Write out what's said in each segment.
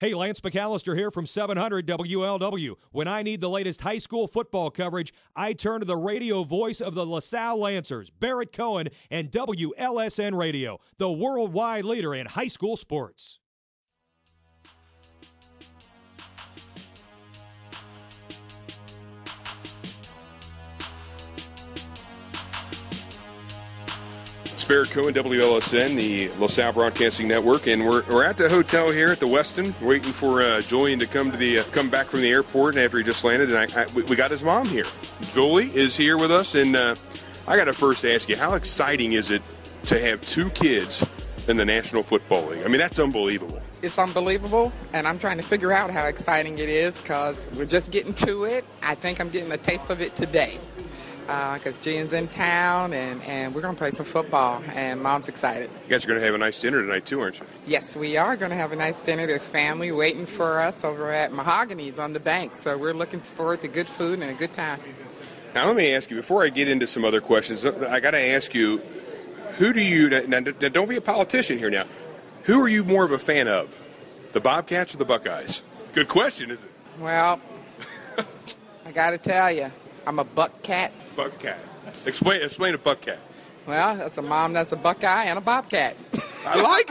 Hey, Lance McAllister here from 700 WLW. When I need the latest high school football coverage, I turn to the radio voice of the LaSalle Lancers, Barrett Cohen, and WLSN Radio, the worldwide leader in high school sports. Barrett Cohen, WLSN, the LaSalle Broadcasting Network, and we're at the hotel here at the Westin, waiting for Julian to come back from the airport after he just landed. And we got his mom here. Julie is here with us, and I got to first ask you, how exciting is it to have two kids in the National Football League? I mean, that's unbelievable. It's unbelievable, and I'm trying to figure out how exciting it is because we're just getting to it. I think I'm getting a taste of it today. Because Julian's in town, and we're going to play some football, and Mom's excited. You guys are going to have a nice dinner tonight, too, aren't you? Yes, we are going to have a nice dinner. There's family waiting for us over at Mahogany's on the bank, so we're looking forward to good food and a good time. Now, let me ask you, before I get into some other questions, I got to ask you, who do you, now don't be a politician here now, who are you more of a fan of, the Bobcats or the Buckeyes? Good question, isn't it? Well, I got to tell you, I'm a Buckcat. Buckcat. Explain a Buckcat. Well, that's a mom that's a Buckeye and a Bobcat. I like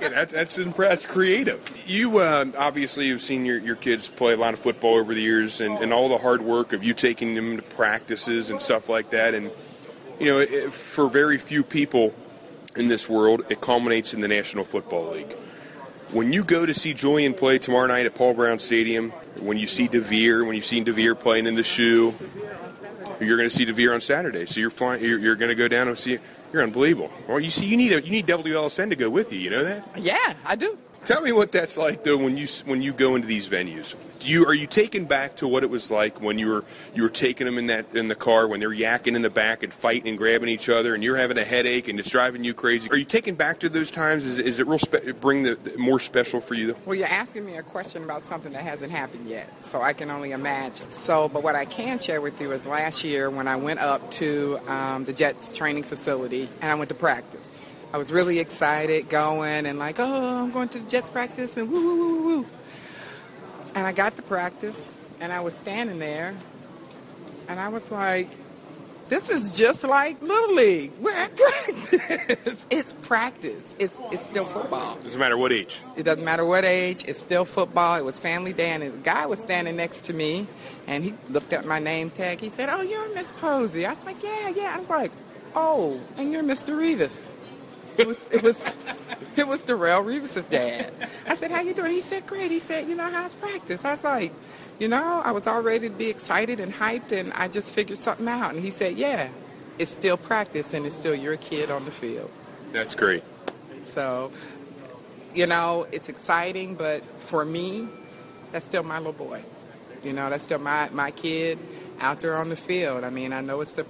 it. That's creative. You obviously have seen your kids play a lot of football over the years, and all the hard work of you taking them to practices and stuff like that. And, you know, for very few people in this world, it culminates in the National Football League. When you go to see Julian play tomorrow night at Paul Brown Stadium, when you've seen DeVier playing in the shoe, you're going to see DeVier on Saturday. So you're flying. You're going to go down and see. You're unbelievable. Well, you see, you need WLSN to go with you. You know that? Yeah, I do. Tell me what that's like, though, when you go into these venues. Are you taken back to what it was like when you were taking them in the car, when they're yakking in the back and fighting and grabbing each other, and you're having a headache and it's driving you crazy? Are you taken back to those times? Is it bring the more special for you? Well, you're asking me a question about something that hasn't happened yet, so I can only imagine. But what I can share with you is last year when I went up to the Jets training facility and I went to practice. I was really excited going and like, oh, I'm going to the Jets practice and woo, woo, woo, woo, woo. And I got to practice and I was standing there and I was like, this is just like Little League. We're at practice. It's practice. It's still football. Doesn't matter what age. It doesn't matter what age. It's still football. It was family day and the guy was standing next to me and he looked at my name tag. He said, oh, you're Miss Posey. I was like, yeah. I was like, oh, and you're Mr. Rivas. It was Darrell Rivas' dad. I said, how you doing? He said, great. He said, how's practice? I was like, I was all ready to be excited and hyped, and I just figured something out. And he said, yeah, it's still practice, and it's still your kid on the field. That's great. So, it's exciting, but for me, that's still my little boy. That's still my kid out there on the field. I mean, I know it's the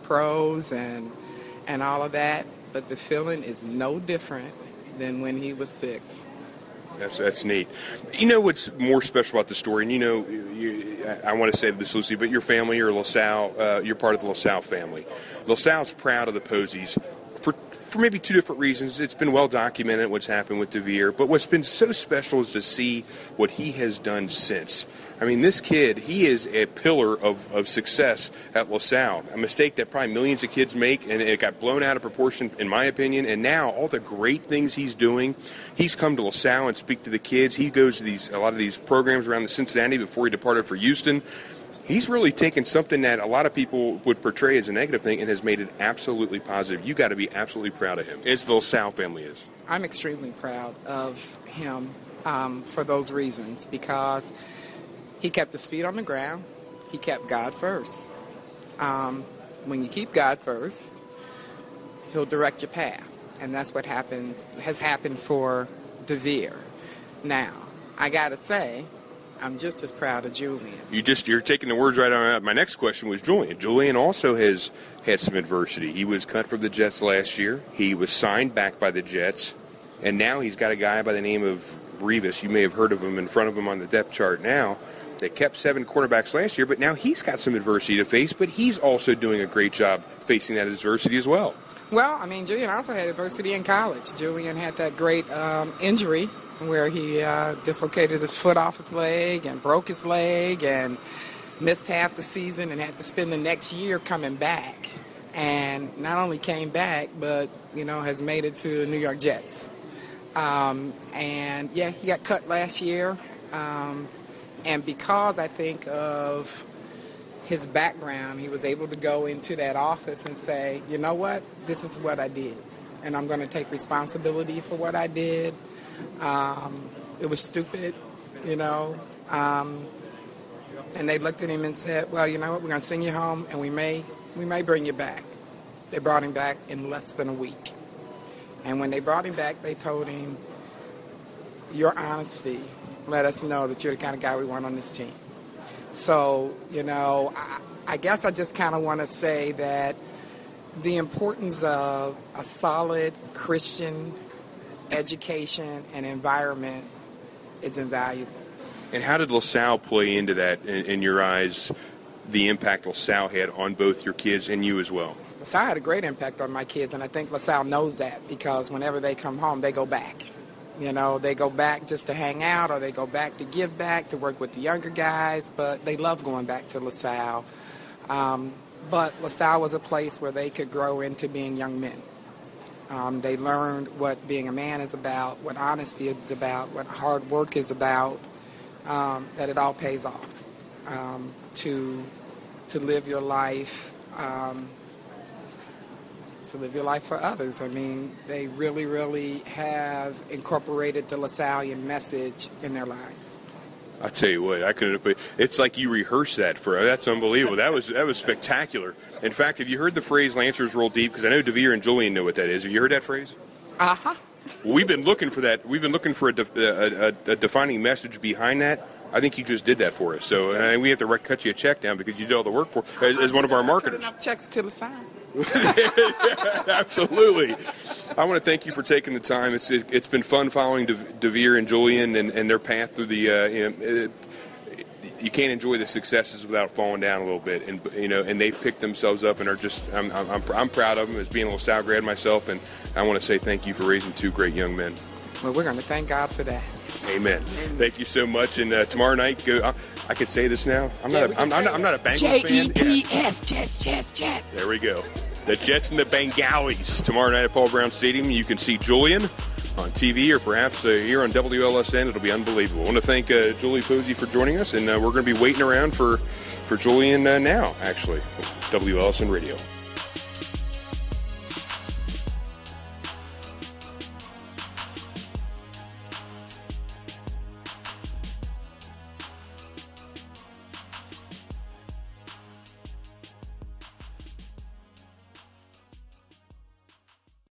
pros and all of that, but the feeling is no different than when he was 6. That's neat. You know what's more special about the story, and I want to say this loosely, but your family, you're LaSalle, you're part of the LaSalle family. LaSalle's proud of the Poseys for maybe two different reasons. It's been well documented what's happened with DeVier, but what's been so special is to see what he has done since. I mean, this kid, he is a pillar of success at LaSalle, a mistake that probably millions of kids make, and it got blown out of proportion, in my opinion, and now all the great things he's doing, he's come to LaSalle and speak to the kids. He goes to a lot of these programs around the Cincinnati before he departed for Houston. He's really taken something that a lot of people would portray as a negative thing and has made it absolutely positive. You got to be absolutely proud of him, as the LaSalle family is. I'm extremely proud of him for those reasons, because he kept his feet on the ground. He kept God first. When you keep God first, he'll direct your path. And that's what has happened for DeVier. Now, I got to say, I'm just as proud of Julian. You're taking the words right out. My next question was Julian. Julian also has had some adversity. He was cut from the Jets last year. He was signed back by the Jets. And now he's got a guy by the name of Rivas. You may have heard of him in front of him on the depth chart now. They kept 7 quarterbacks last year, but now he's got some adversity to face, but he's also doing a great job facing that adversity as well. Well, I mean, Julian also had adversity in college. Julian had that great injury where he dislocated his foot off his leg and broke his leg and missed half the season and had to spend the next year coming back. And not only came back, but, has made it to the New York Jets. And, yeah, he got cut last year. And because I think of his background, he was able to go into that office and say, you know what, this is what I did. And I'm going to take responsibility for what I did. It was stupid, And they looked at him and said, well, you know what, we're going to send you home, and we may bring you back. They brought him back in less than a week. And when they brought him back, they told him, your honesty let us know that you're the kind of guy we want on this team. So, I guess I just kind of want to say that the importance of a solid Christian education and environment is invaluable. And how did LaSalle play into that, in your eyes, the impact LaSalle had on both your kids and you as well? LaSalle had a great impact on my kids, and I think LaSalle knows that because whenever they come home, they go back. They go back just to hang out, or they go back to give back, to work with the younger guys, but they love going back to LaSalle. But LaSalle was a place where they could grow into being young men. They learned what being a man is about, what honesty is about, what hard work is about, that it all pays off. To live your life, for others. I mean, they really, really have incorporated the LaSallian message in their lives. I tell you what, I couldn't. It's like you rehearsed that for. That's unbelievable. That was spectacular. In fact, have you heard the phrase "Lancers roll deep"? Because I know DeVier and Julian know what that is. Have you heard that phrase? Uh-huh. We've been looking for that. We've been looking for a defining message behind that. I think you just did that for us. So we have to cut you a check down because you did all the work for as one of our marketers. Enough checks to the side. Absolutely. I want to thank you for taking the time. It's been fun following DeVier and Julian and their path through the. You can't enjoy the successes without falling down a little bit, and they've picked themselves up and are just. I'm proud of them as being a LaSalle grad myself, and I want to say thank you for raising two great young men. Well, we're going to thank God for that. Amen. Thank you so much. And tomorrow night, I could say this now. I'm not a Bengals fan. Jets, Jets. There we go. The Jets and the Bengalis tomorrow night at Paul Brown Stadium. You can see Julian on TV or perhaps here on WLSN. It'll be unbelievable. I want to thank Julie Posey for joining us, and we're going to be waiting around for Julian now, actually, WLSN Radio.